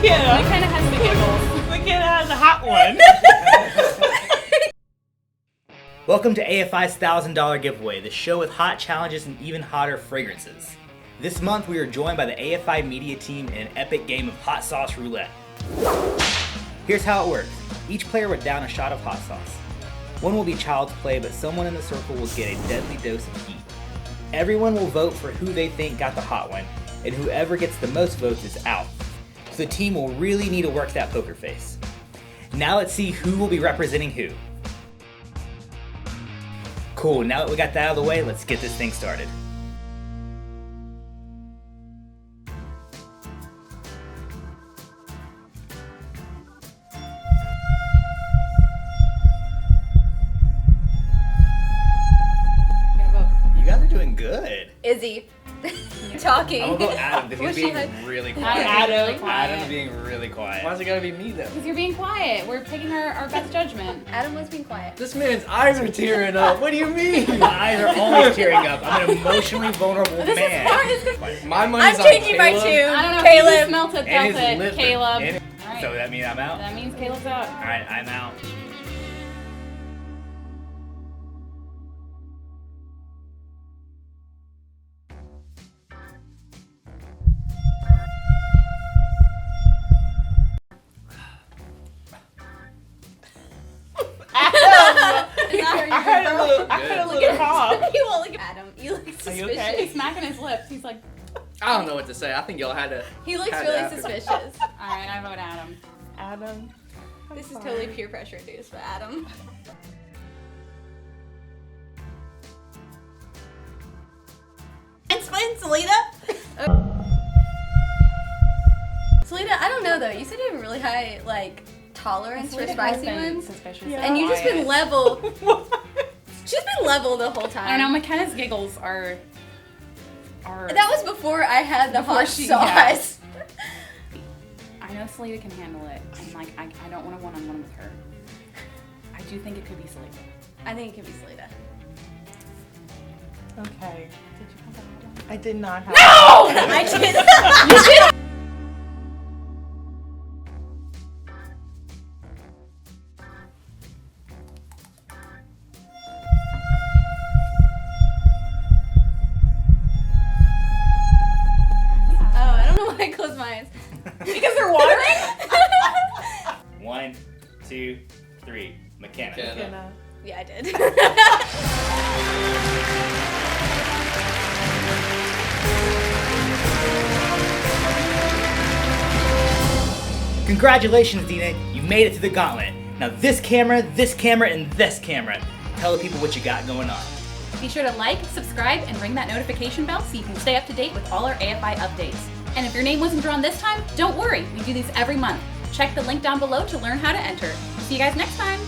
McKenna has the giggles. McKenna has a hot one. Welcome to AFI's $1,000 giveaway, the show with hot challenges and even hotter fragrances. This month we are joined by the AFI media team in an epic game of hot sauce roulette. Here's how it works. Each player will down a shot of hot sauce. One will be child's play, but someone in the circle will get a deadly dose of heat. Everyone will vote for who they think got the hot one, and whoever gets the most votes is out. So the team will really need to work that poker face. Now let's see who will be representing who. Cool, now that we got that out of the way, let's get this thing started. You guys are doing good. Izzy. Talking. I'm gonna go Adam because he's being really quiet. Adam's being really quiet. Why's it gotta be me though? Because you're being quiet. We're picking our best judgment. Adam was being quiet. This man's eyes are tearing up. What do you mean? My eyes are always tearing up. I'm an emotionally vulnerable man. My money's I'm on changing my Caleb. tune. I don't know. Caleb. If you smelt it, And felt his it. lip. Caleb. And- All right. So that means I'm out? That means Caleb's out. Alright, I'm out. I heard a little cough. You won't look at Adam. You look Are you suspicious. okay? He's smacking his lips. He's like, I don't know what to say. I think y'all had to. He looks had to really happen. suspicious. all right, I vote Adam. Adam. This is totally peer pressure induced, but Adam. Explain, Selena. Selena, I don't know though. You said you have a really high tolerance for spicy ones, Suspicious. Yeah. and you just been level. She's been level the whole time. I don't know. McKenna's giggles are. That was before I had the Before hot she- sauce. I know Selena can handle it. I'm like, I don't want to one-on-one with her. I do think it could be Selena. I think it could be Selena. Okay. Did you have that one? I did not have. No, I did. You did. Oh, I don't know why I closed my eyes. Because they're watering? 1, 2, 3. McKenna. McKenna. Yeah, I did. Congratulations, Dina. You made it to the gauntlet. Now this camera, and this camera. Tell the people what you got going on. Be sure to like, subscribe, and ring that notification bell so you can stay up to date with all our AFI updates. And if your name wasn't drawn this time, don't worry. We do these every month. Check the link down below to learn how to enter. See you guys next time.